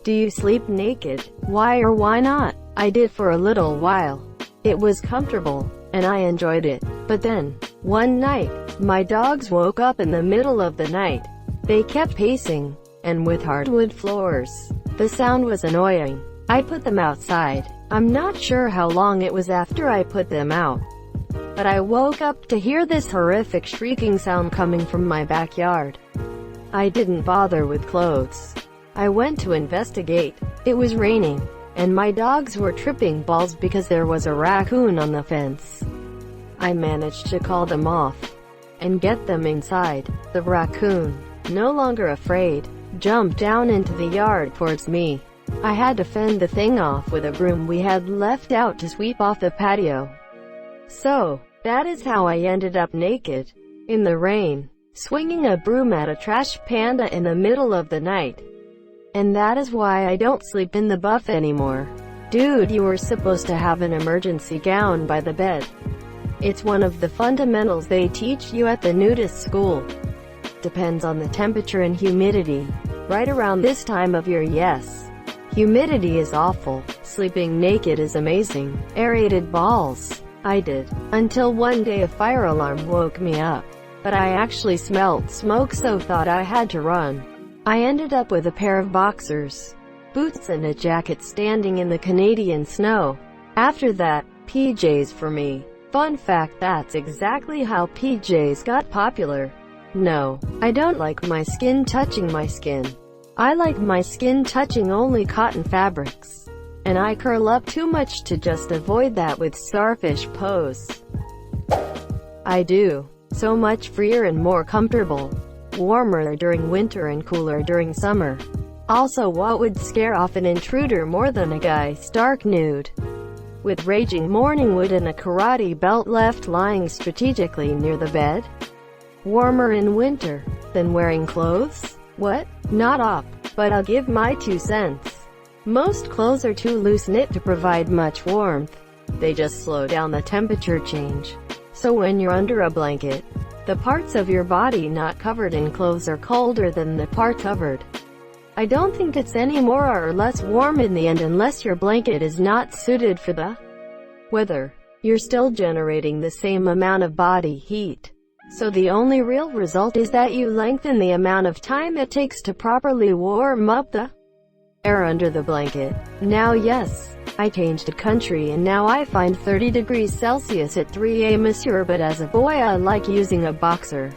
Do you sleep naked? Why or why not? I did for a little while. It was comfortable, and I enjoyed it. But then, one night, my dogs woke up in the middle of the night. They kept pacing, and with hardwood floors. The sound was annoying. I put them outside. I'm not sure how long it was after I put them out, but I woke up to hear this horrific shrieking sound coming from my backyard. I didn't bother with clothes. I went to investigate. It was raining, and my dogs were tripping balls because there was a raccoon on the fence. I managed to call them off and get them inside. The raccoon, no longer afraid, jumped down into the yard towards me. I had to fend the thing off with a broom we had left out to sweep off the patio. So, that is how I ended up naked, in the rain, swinging a broom at a trash panda in the middle of the night. And that is why I don't sleep in the buff anymore. Dude, you were supposed to have an emergency gown by the bed. It's one of the fundamentals they teach you at the nudist school. Depends on the temperature and humidity. Right around this time of year, yes. Humidity is awful. Sleeping naked is amazing. Aerated balls. I did. Until one day a fire alarm woke me up. But I actually smelled smoke, so thought I had to run. I ended up with a pair of boxers, boots and a jacket standing in the Canadian snow. After that, PJs for me. Fun fact, that's exactly how PJs got popular. No, I don't like my skin touching my skin. I like my skin touching only cotton fabrics. And I curl up too much to just avoid that with starfish pose. I do. So much freer and more comfortable. Warmer during winter and cooler during summer. Also, what would scare off an intruder more than a guy stark nude, with raging morning wood and a karate belt left lying strategically near the bed? Warmer in winter than wearing clothes? What? Not up, but I'll give my 2 cents. Most clothes are too loose-knit to provide much warmth. They just slow down the temperature change. So when you're under a blanket, the parts of your body not covered in clothes are colder than the part covered. I don't think it's any more or less warm in the end unless your blanket is not suited for the weather. You're still generating the same amount of body heat. So the only real result is that you lengthen the amount of time it takes to properly warm up the air under the blanket. Now yes, I changed the country and now I find 30 degrees Celsius at 3 a.m. monsieur, but as a boy I like using a boxer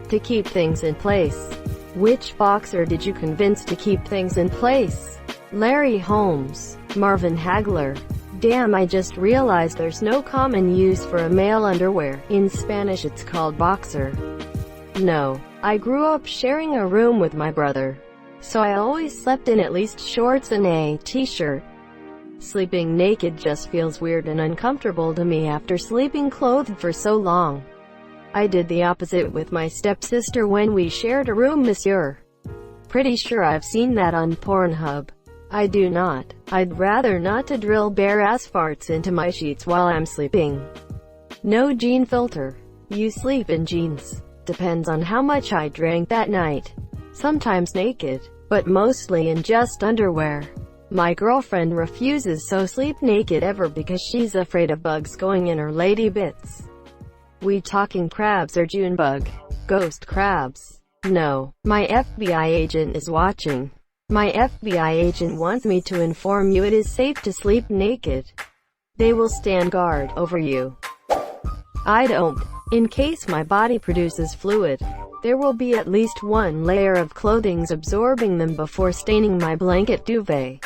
to keep things in place. Which boxer did you convince to keep things in place? Larry Holmes, Marvin Hagler. Damn, I just realized there's no common use for a male underwear. In Spanish it's called boxer. No, I grew up sharing a room with my brother, so I always slept in at least shorts and a t-shirt. Sleeping naked just feels weird and uncomfortable to me after sleeping clothed for so long. I did the opposite with my stepsister when we shared a room, monsieur. Pretty sure I've seen that on Pornhub. I do not. I'd rather not to drill bare ass farts into my sheets while I'm sleeping. No jean filter. You sleep in jeans. Depends on how much I drank that night. Sometimes naked, but mostly in just underwear. My girlfriend refuses to sleep naked ever because she's afraid of bugs going in her lady bits. We talking crabs or Junebug? Ghost crabs? No. My FBI agent is watching. My FBI agent wants me to inform you it is safe to sleep naked. They will stand guard over you. I don't. In case my body produces fluid, there will be at least one layer of clothing absorbing them before staining my blanket duvet.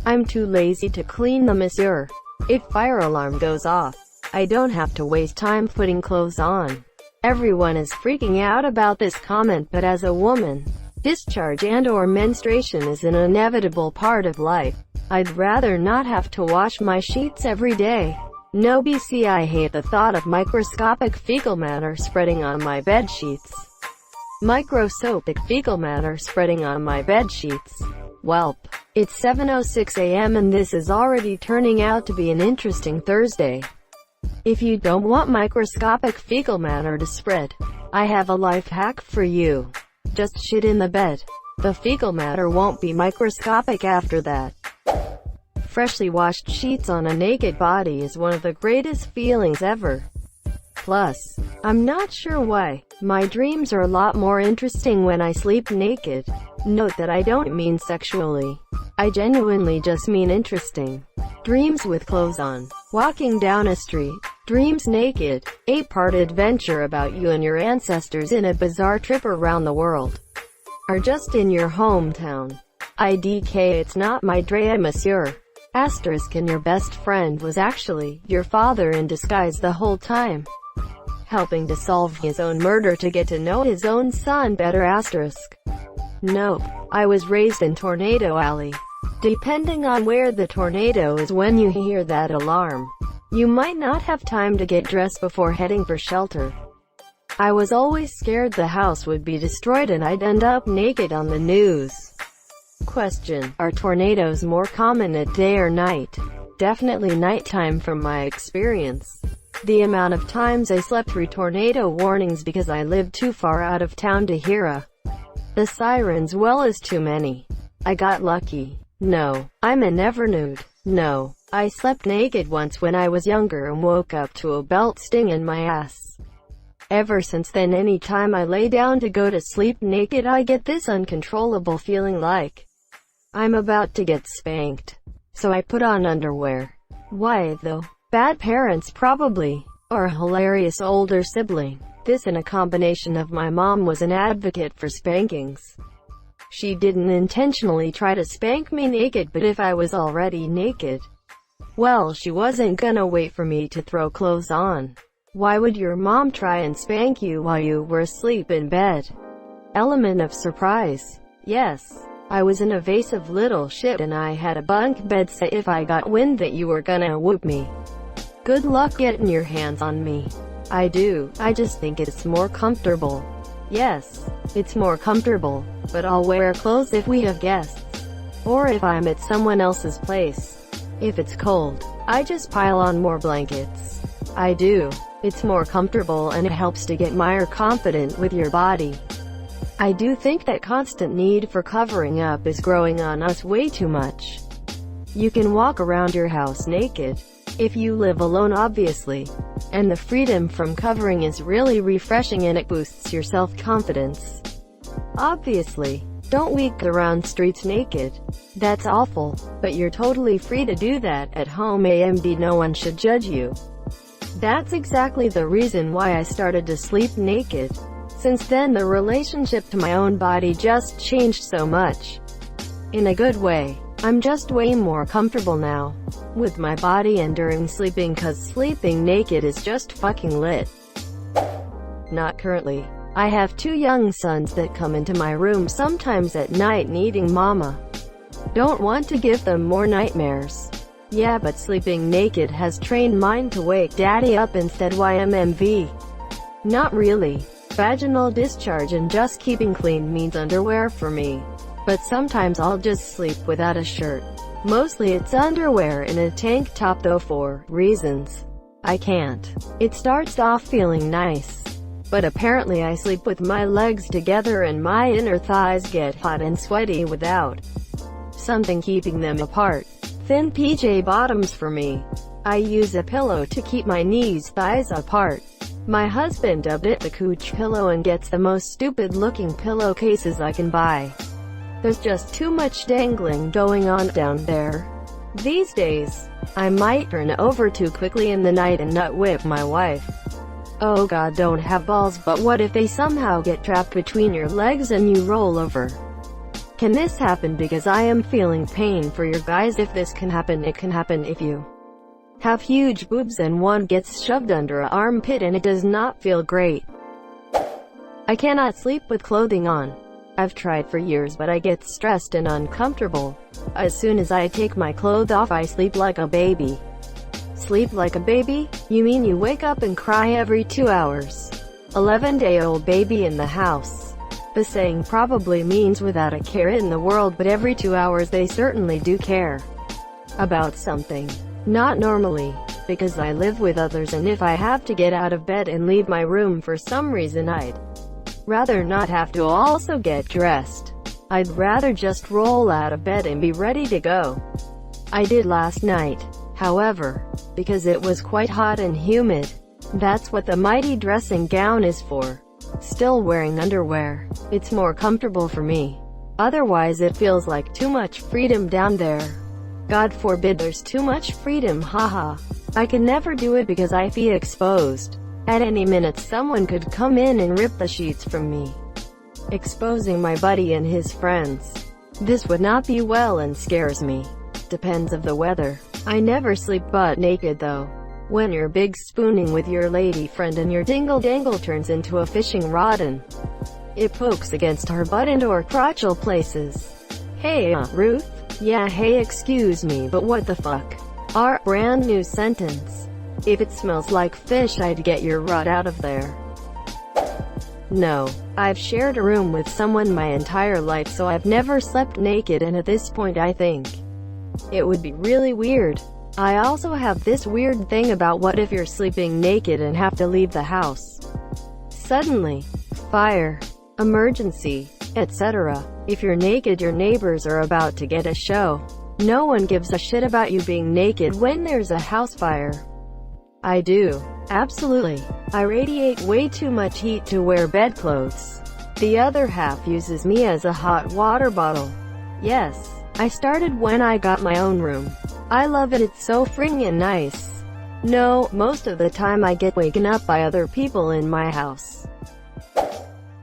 I'm too lazy to clean them, monsieur. If fire alarm goes off, I don't have to waste time putting clothes on. Everyone is freaking out about this comment, but as a woman, discharge and/or menstruation is an inevitable part of life. I'd rather not have to wash my sheets every day. No BC, I hate the thought of microscopic fecal matter spreading on my bed sheets. Microscopic fecal matter spreading on my bed sheets. Welp. It's 7:06 a.m. and this is already turning out to be an interesting Thursday. If you don't want microscopic fecal matter to spread, I have a life hack for you. Just shit in the bed. The fecal matter won't be microscopic after that. Freshly washed sheets on a naked body is one of the greatest feelings ever. Plus, I'm not sure why, my dreams are a lot more interesting when I sleep naked. Note that I don't mean sexually. I genuinely just mean interesting. Dreams with clothes on. Walking down a street. Dreams naked. 8-part adventure about you and your ancestors in a bizarre trip around the world. Or just in your hometown. IDK, it's not my dream, monsieur. Asterisk, and your best friend was actually your father in disguise the whole time, helping to solve his own murder to get to know his own son better. Asterisk. Nope. I was raised in Tornado Alley. Depending on where the tornado is when you hear that alarm, you might not have time to get dressed before heading for shelter. I was always scared the house would be destroyed and I'd end up naked on the news. Question: are tornadoes more common at day or night? Definitely nighttime from my experience. The amount of times I slept through tornado warnings because I lived too far out of town to hear the sirens well is too many. I got lucky. No, I'm a never nude. No, I slept naked once when I was younger and woke up to a belt sting in my ass. Ever since then, any time I lay down to go to sleep naked, I get this uncontrollable feeling like I'm about to get spanked. So I put on underwear. Why though? Bad parents probably. Or a hilarious older sibling. This and a combination of my mom was an advocate for spankings. She didn't intentionally try to spank me naked, but if I was already naked, well, she wasn't gonna wait for me to throw clothes on. Why would your mom try and spank you while you were asleep in bed? Element of surprise. Yes, I was an evasive little shit and I had a bunk bed set if I got wind that you were gonna whoop me. Good luck getting your hands on me. I just think it's more comfortable. Yes, it's more comfortable, but I'll wear clothes if we have guests, or if I'm at someone else's place. If it's cold, I just pile on more blankets. It's more comfortable and it helps to get more confident with your body. I do think that constant need for covering up is growing on us way too much. You can walk around your house naked, if you live alone obviously, and the freedom from covering is really refreshing and it boosts your self-confidence. Obviously, don't walk around streets naked. That's awful, but you're totally free to do that at home and no one should judge you. That's exactly the reason why I started to sleep naked. Since then the relationship to my own body just changed so much. In a good way. I'm just way more comfortable now with my body and during sleeping, cause sleeping naked is just fucking lit. Not currently. I have 2 young sons that come into my room sometimes at night needing mama. Don't want to give them more nightmares. Yeah, but sleeping naked has trained mine to wake daddy up instead. YMMV. Not really. Vaginal discharge and just keeping clean means underwear for me. But sometimes I'll just sleep without a shirt. Mostly it's underwear in a tank top though for reasons I can't. It starts off feeling nice, but apparently I sleep with my legs together and my inner thighs get hot and sweaty without something keeping them apart. Thin PJ bottoms for me. I use a pillow to keep my knees thighs apart. My husband dubbed it the cooch pillow and gets the most stupid looking pillowcases I can buy. There's just too much dangling going on down there. These days, I might turn over too quickly in the night and nut whip my wife. Oh god, don't have balls, but what if they somehow get trapped between your legs and you roll over? Can this happen? Because I am feeling pain for your guys. If this can happen, it can happen if you have huge boobs and one gets shoved under a armpit and it does not feel great. I cannot sleep with clothing on. I've tried for years, but I get stressed and uncomfortable. As soon as I take my clothes off, I sleep like a baby. Sleep like a baby? You mean you wake up and cry every 2 hours? 11-day-old baby in the house. The saying probably means without a care in the world, but every 2 hours they certainly do care about something. Not normally, because I live with others, and if I have to get out of bed and leave my room for some reason, I'd rather not have to also get dressed. I'd rather just roll out of bed and be ready to go. I did last night, however, because it was quite hot and humid. That's what the mighty dressing gown is for. Still wearing underwear. It's more comfortable for me. Otherwise it feels like too much freedom down there. God forbid there's too much freedom, haha. I can never do it because I feel exposed. At any minute someone could come in and rip the sheets from me, exposing my buddy and his friends. This would not be well and scares me. Depends of the weather. I never sleep butt naked though. When you're big spooning with your lady friend and your dingle-dangle turns into a fishing rod and it pokes against her butt and or crotchal places. Hey, Ruth? Yeah, hey, excuse me, but what the fuck? Our brand new sentence. If it smells like fish, I'd get your rod out of there. No. I've shared a room with someone my entire life, so I've never slept naked, and at this point I think it would be really weird. I also have this weird thing about what if you're sleeping naked and have to leave the house suddenly. Fire, emergency, etc. If you're naked, your neighbors are about to get a show. No one gives a shit about you being naked when there's a house fire. I do. Absolutely. I radiate way too much heat to wear bedclothes. The other half uses me as a hot water bottle. Yes, I started when I got my own room. I love it, it's so friggin' nice. No, most of the time I get waken up by other people in my house.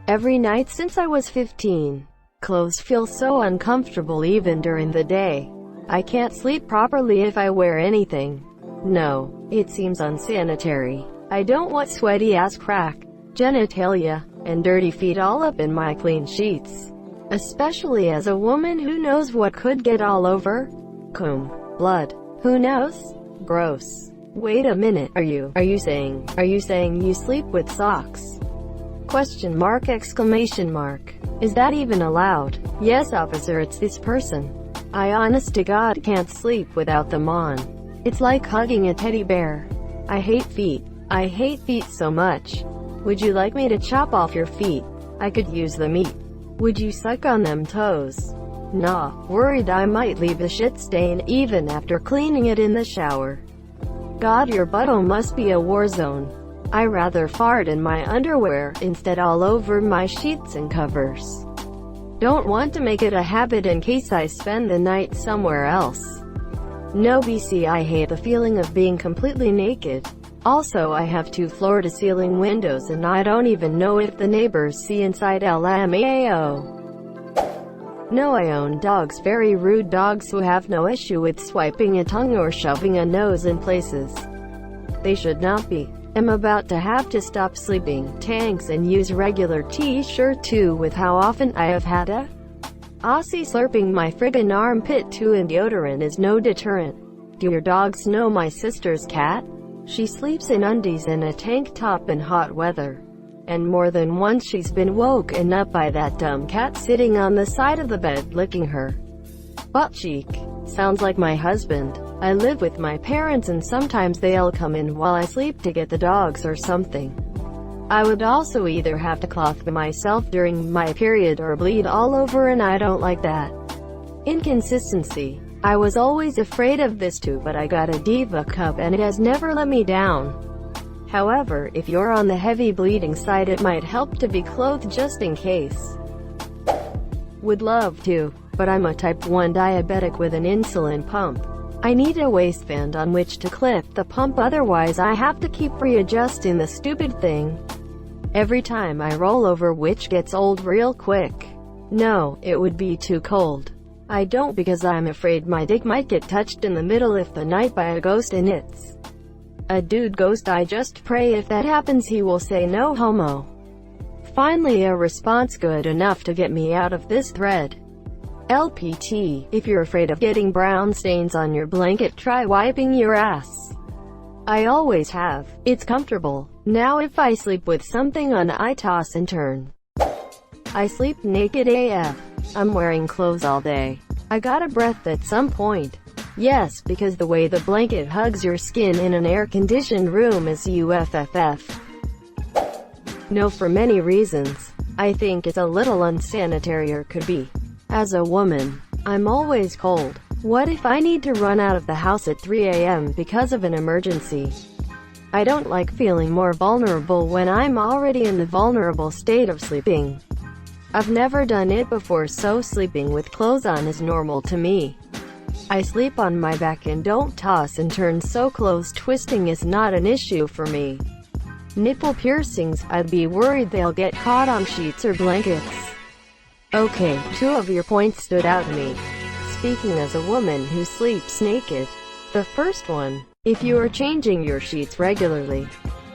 Every night since I was 15. Clothes feel so uncomfortable even during the day. I can't sleep properly if I wear anything. No, it seems unsanitary. I don't want sweaty ass crack, genitalia, and dirty feet all up in my clean sheets. Especially as a woman who knows what could get all over. Cum. Blood. Who knows? Gross. Wait a minute, are you saying you sleep with socks? Question mark, exclamation mark. Is that even allowed? Yes, officer, it's this person. I honest to God can't sleep without them on. It's like hugging a teddy bear. I hate feet. I hate feet so much. Would you like me to chop off your feet? I could use the meat. Would you suck on them toes? Nah, worried I might leave a shit stain even after cleaning it in the shower. God, your butthole must be a war zone. I rather fart in my underwear instead all over my sheets and covers. Don't want to make it a habit in case I spend the night somewhere else. No BC, I hate the feeling of being completely naked. Also, I have 2 floor-to-ceiling windows and I don't even know if the neighbors see inside. LMAO. No, I own dogs, very rude dogs who have no issue with swiping a tongue or shoving a nose in places they should not be. I'm about to have to stop sleeping tanks and use regular t-shirt too with how often I have had a Aussie slurping my friggin' armpit too, and deodorant is no deterrent. Do your dogs know my sister's cat? She sleeps in undies and a tank top in hot weather. And more than once she's been woken up by that dumb cat sitting on the side of the bed licking her butt cheek. Sounds like my husband. I live with my parents and sometimes they'll come in while I sleep to get the dogs or something. I would also either have to cloth myself during my period or bleed all over, and I don't like that. Inconsistency. I was always afraid of this too, but I got a Diva cup and it has never let me down. However, if you're on the heavy bleeding side, it might help to be clothed just in case. Would love to, but I'm a type 1 diabetic with an insulin pump. I need a waistband on which to clip the pump, otherwise I have to keep readjusting the stupid thing every time I roll over, which gets old real quick. No, it would be too cold. I don't, because I'm afraid my dick might get touched in the middle of the night by a ghost, and it's a dude ghost. I just pray if that happens he will say no homo. Finally, a response good enough to get me out of this thread. LPT, if you're afraid of getting brown stains on your blanket, try wiping your ass. I always have. It's comfortable. Now if I sleep with something on, I toss and turn. I sleep naked AF. I'm wearing clothes all day. I got a breath at some point. Yes, because the way the blanket hugs your skin in an air-conditioned room is UFFF. No, for many reasons. I think it's a little unsanitary, or could be. As a woman, I'm always cold. What if I need to run out of the house at 3 a.m. because of an emergency? I don't like feeling more vulnerable when I'm already in the vulnerable state of sleeping. I've never done it before, so sleeping with clothes on is normal to me. I sleep on my back and don't toss and turn, so clothes twisting is not an issue for me. Nipple piercings, I'd be worried they'll get caught on sheets or blankets. Okay, 2 of your points stood out to me. Speaking as a woman who sleeps naked. The first one, if you are changing your sheets regularly,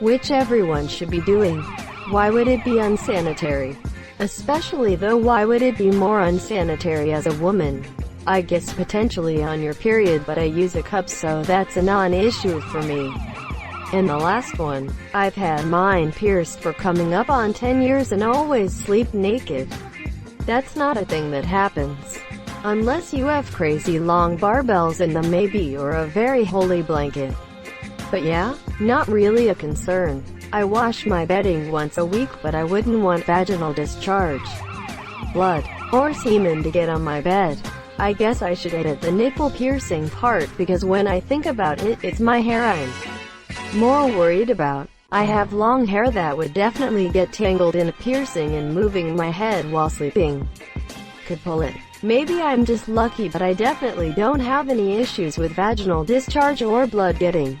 which everyone should be doing, why would it be unsanitary? Especially though, why would it be more unsanitary as a woman? I guess potentially on your period, but I use a cup, so that's a non-issue for me. And the last one, I've had mine pierced for coming up on 10 years and always sleep naked. That's not a thing that happens. Unless you have crazy long barbells in them maybe, or a very holy blanket. But yeah, not really a concern. I wash my bedding once a week, but I wouldn't want vaginal discharge, blood, or semen to get on my bed. I guess I should edit the nipple piercing part, because when I think about it, it's my hair I'm more worried about. I have long hair that would definitely get tangled in a piercing, and moving my head while sleeping could pull it. Maybe I'm just lucky, but I definitely don't have any issues with vaginal discharge or blood getting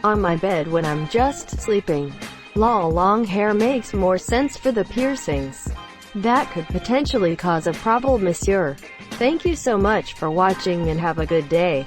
on my bed when I'm just sleeping. Lol, long hair makes more sense for the piercings. That could potentially cause a problem, monsieur. Thank you so much for watching and have a good day.